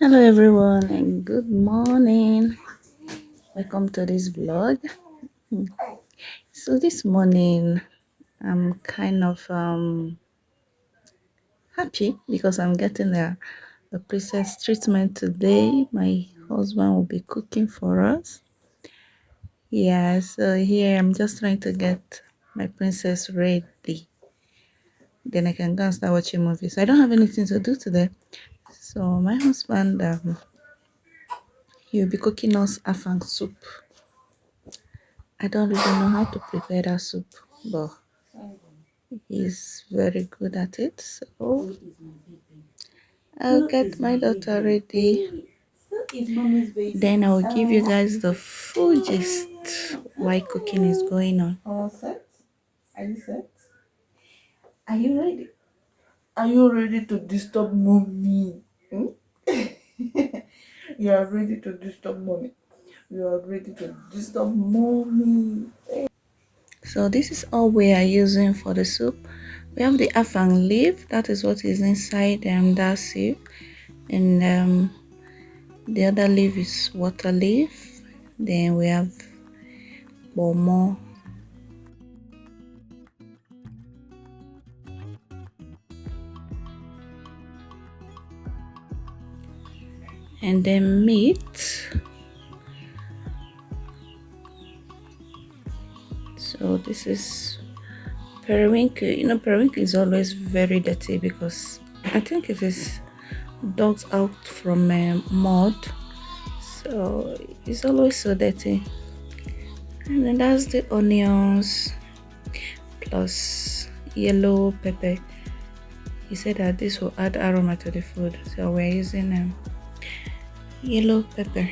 Hello everyone and good morning. Welcome to this vlog. So this morning I'm kind of happy because I'm getting the princess treatment today. My husband will be cooking for us. Yeah, so here I'm just trying to get my princess ready. Then I can go and start watching movies. I don't have anything to do today. So my husband he'll be cooking us afang soup. I don't really know how to prepare that soup, but he's very good at it. So I'll get my daughter ready. Then I'll give you guys the full gist why cooking is going on. All set? Are you set? Are you ready? Are you ready to disturb mommy? Hmm? You are ready to disturb mommy. You are ready to disturb mommy. So this is all we are using for the soup. We have the afang leaf, that is what is inside that soup, and the other leaf is water leaf. Then we have bomo, and then meat. So this is periwinkle. You know, periwinkle is always very dirty because I think it is dug out from mud, so it's always so dirty. And then that's the onions plus yellow pepper. He said that this will add aroma to the food, so we're using yellow pepper.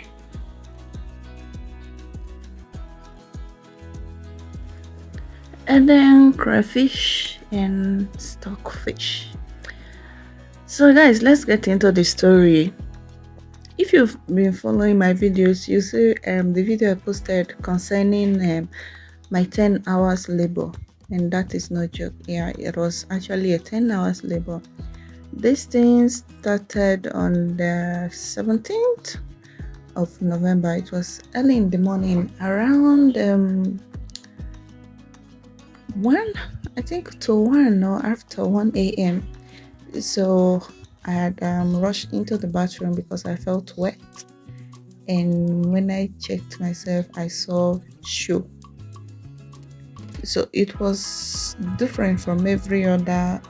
And then crayfish and stockfish. So guys, let's get into the story. If you've been following my videos, you see the video I posted concerning my 10 hours labor, and that is no joke. Yeah, it was actually a 10 hours labor. This thing started on the 17th of November. It was early in the morning, around 1, I think, to 1 or after 1 a.m. So I had rushed into the bathroom because I felt wet, and when I checked myself I saw shoe. So it was different from every other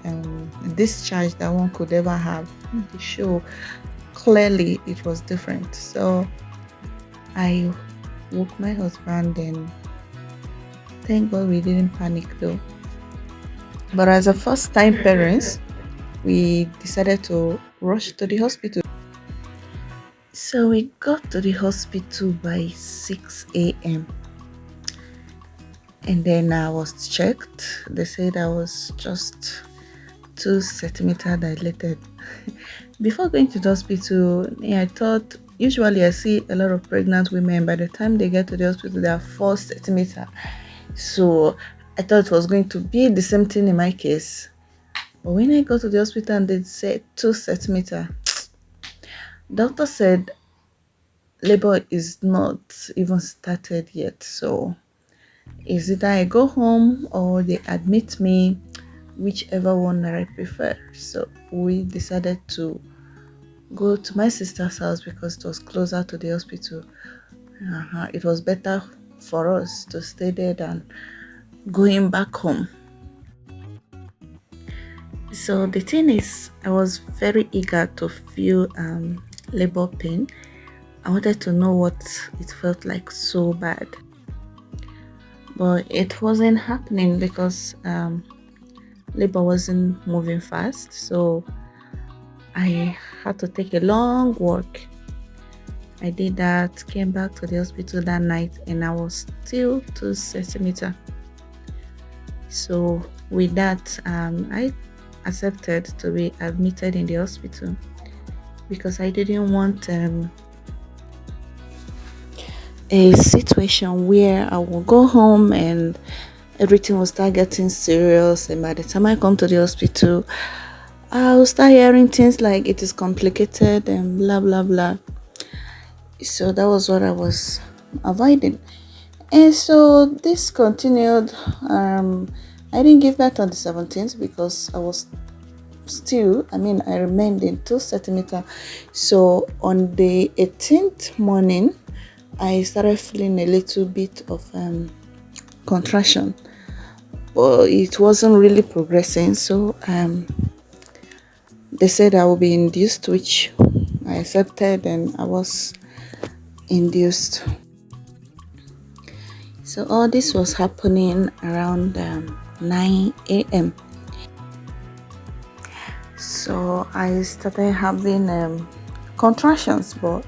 discharge that one could ever have. The shoe, clearly it was different. So I woke my husband, and thank God we didn't panic though. But as a first time parents, we decided to rush to the hospital. So we got to the hospital by 6 a.m. and then I was checked. They said I was just 2 centimeters dilated. Before going to the hospital, I thought, usually I see a lot of pregnant women, by the time they get to the hospital they are 4 centimeters. So I thought it was going to be the same thing in my case. But when I got to the hospital and they said 2 centimeters, doctor said labor is not even started yet. So is either I go home or they admit me, whichever one that I prefer. So we decided to go to my sister's house because it was closer to the hospital. It was better for us to stay there than going back home. So the thing is, I was very eager to feel labor pain. I wanted to know what it felt like so bad, but it wasn't happening because labor wasn't moving fast. So I had to take a long walk. I did that, came back to the hospital that night, and I was still 2 centimeters. So with that, I accepted to be admitted in the hospital because I didn't want a situation where I will go home and everything will start getting serious, and by the time I come to the hospital I'll start hearing things like it is complicated and blah blah blah. So that was what I was avoiding. And so this continued. I didn't give birth on the 17th because I was still, I remained in 2 centimeter. So on the 18th morning, I started feeling a little bit of contraction, but it wasn't really progressing. So they said I will be induced, which I accepted, and I was induced. So all this was happening around 9 a.m. So I started having contractions, but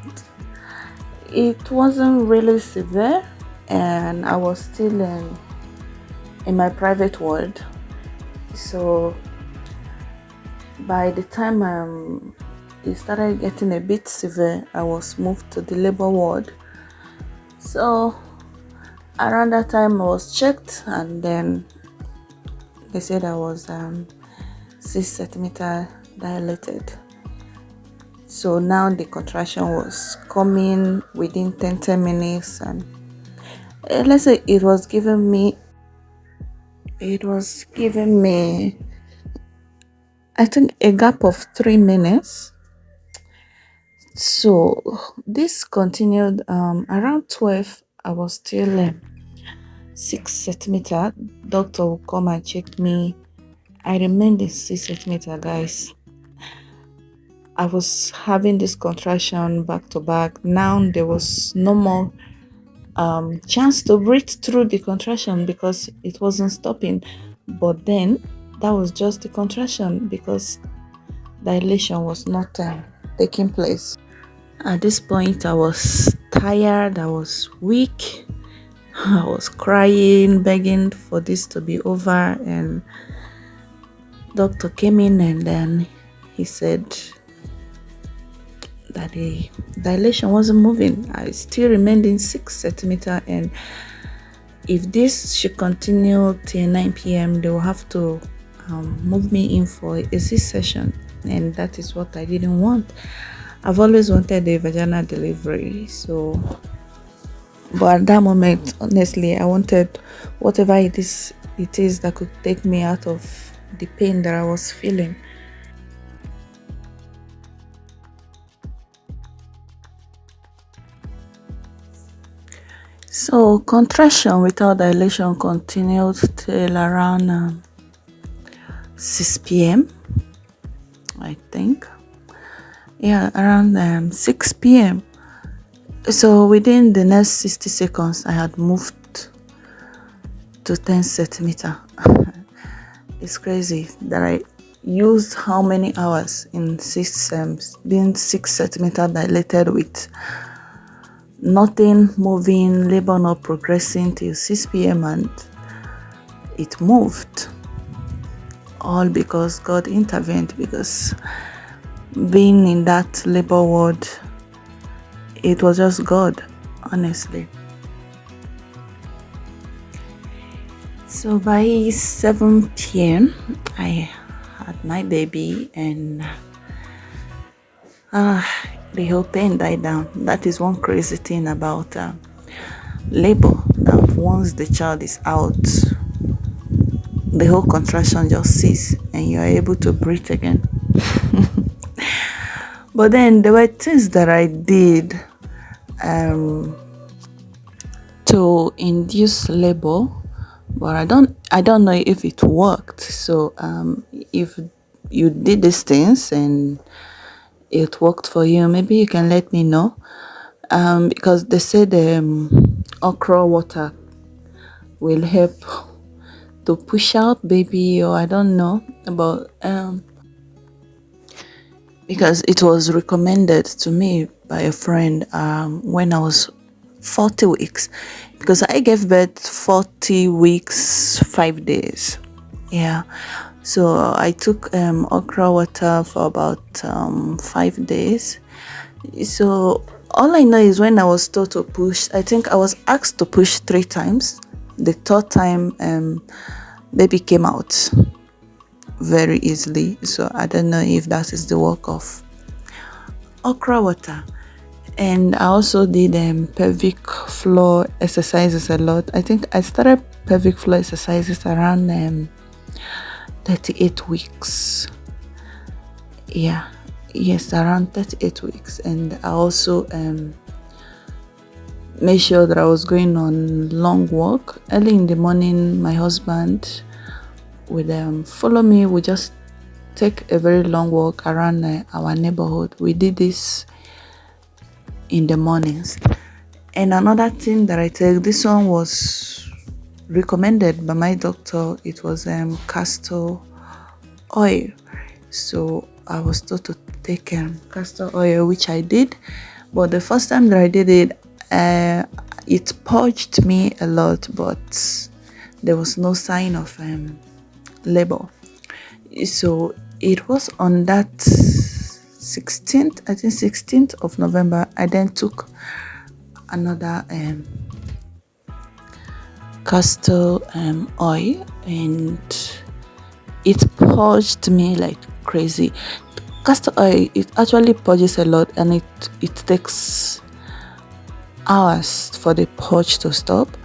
it wasn't really severe, and I was still in my private ward. So by the time it started getting a bit severe, I was moved to the labor ward. So around that time I was checked, and then they said I was 6 centimeter dilated. So now the contraction was coming within 10 minutes, and let's say it was giving me I think a gap of 3 minutes. So this continued around 12. I was still 6 centimeter. Doctor will come and check me. I remained in 6 centimeter, guys. I was having this contraction back to back. Now there was no more chance to breathe through the contraction because it wasn't stopping. But then that was just the contraction because dilation was not taking place. At this point, I was tired, I was weak, I was crying, begging for this to be over, and doctor came in, and then he said that the dilation wasn't moving. I still remained in 6 centimeter, and if this should continue till 9 p.m., they will have to move me in for a C-section, and that is what I didn't want. I've always wanted a vaginal delivery, but at that moment, honestly, I wanted whatever it is that could take me out of the pain that I was feeling. So contraction without dilation continued till around 6 p.m. I think. Yeah, around 6 p.m. So within the next 60 seconds, I had moved to 10 centimeter. It's crazy that I used how many hours in being 6 centimeter dilated with nothing moving, labor not progressing till 6 p.m. and it moved. All because God intervened, because being in that labor ward, it was just God, honestly. So by 7 p.m. I had my baby, and the whole pain died down. That is one crazy thing about labor, that once the child is out, the whole contraction just ceases and you are able to breathe again. But then there were things that I did to induce labor, but I don't know if it worked. So if you did these things and it worked for you, maybe you can let me know, because they said okra water will help to push out baby, or I don't know, but because it was recommended to me by a friend when I was 40 weeks, because I gave birth 40 weeks 5 days. Yeah, so I took okra water for about 5 days. So all I know is when I was told to push, I think I was asked to push 3 times. The third time baby came out very easily. So I don't know if that is the work of okra water. And I also did pelvic floor exercises a lot. I think I started pelvic floor exercises around 38 weeks. Yeah, yes, around 38 weeks. And I also made sure that I was going on long walk early in the morning. My husband would follow me. We just take a very long walk around our neighborhood. We did this in the mornings. And another thing that I take, this one was recommended by my doctor. It was castor oil. So I was told to take castor oil, which I did. But the first time that I did it, it purged me a lot, but there was no sign of labor. So it was on that 16th, I think 16th of November, I then took another castor oil, and it purged me like crazy. Castor oil, it actually purges a lot, and it takes hours for the purge to stop,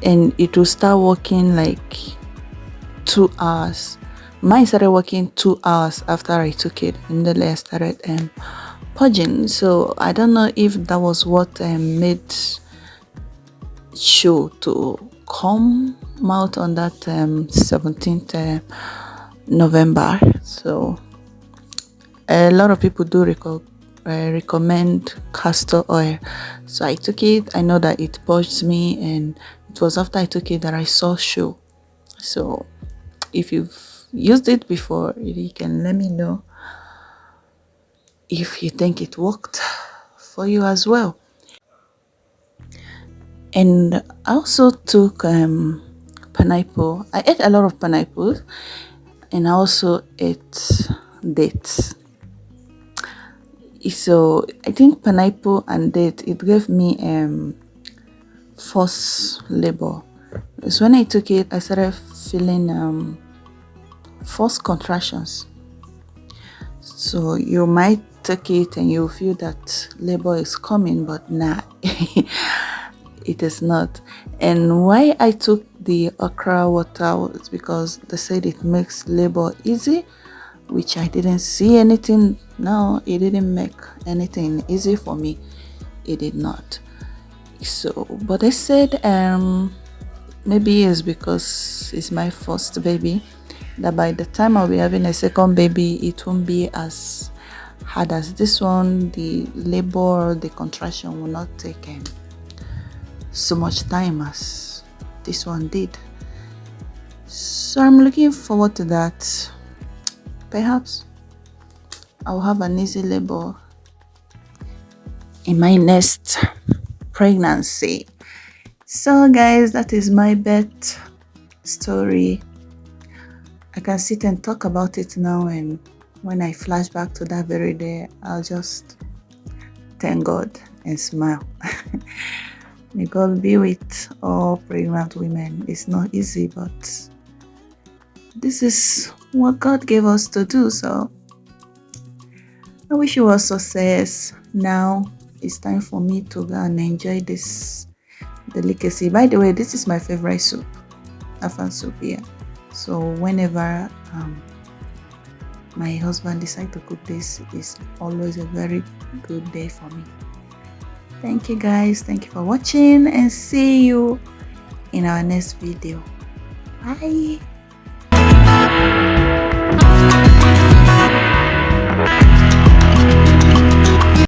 and it will start working like 2 hours. Mine started working 2 hours after I took it, and then I started purging. So I don't know if that was what made show to come out on that 17th November. So a lot of people do recommend castor oil. So I took it. I know that it purged me, and it was after I took it that I saw show. So if you've used it before, you can let me know if you think it worked for you as well. And I also took pineapple. I ate a lot of pineapples, and I also ate dates. So I think pineapple and date, it gave me forced labor. So when I took it, I started feeling forced contractions. So you might take it and you feel that labor is coming, but nah, it is not. And why I took the okra water was because they said it makes labor easy, which I didn't see anything. No, it didn't make anything easy for me. It did not. So, but I said maybe it's because it's my first baby, that by the time I'll be having a second baby, it won't be as hard as this one. The labor, the contraction will not take so much time as this one did. So I'm looking forward to that. Perhaps I'll have an easy labor in my next pregnancy. So guys, that is my birth story. I can sit and talk about it now, and when I flash back to that very day, I'll just thank God and smile. May God be with all pregnant women. It's not easy, but this is what God gave us to do. So I wish you all success. Now it's time for me to go and enjoy this delicacy. By the way, this is my favorite soup, afang soup here. So whenever my husband decides to cook this, it's always a very good day for me. Thank you guys. Thank you for watching, and see you in our next video. Bye.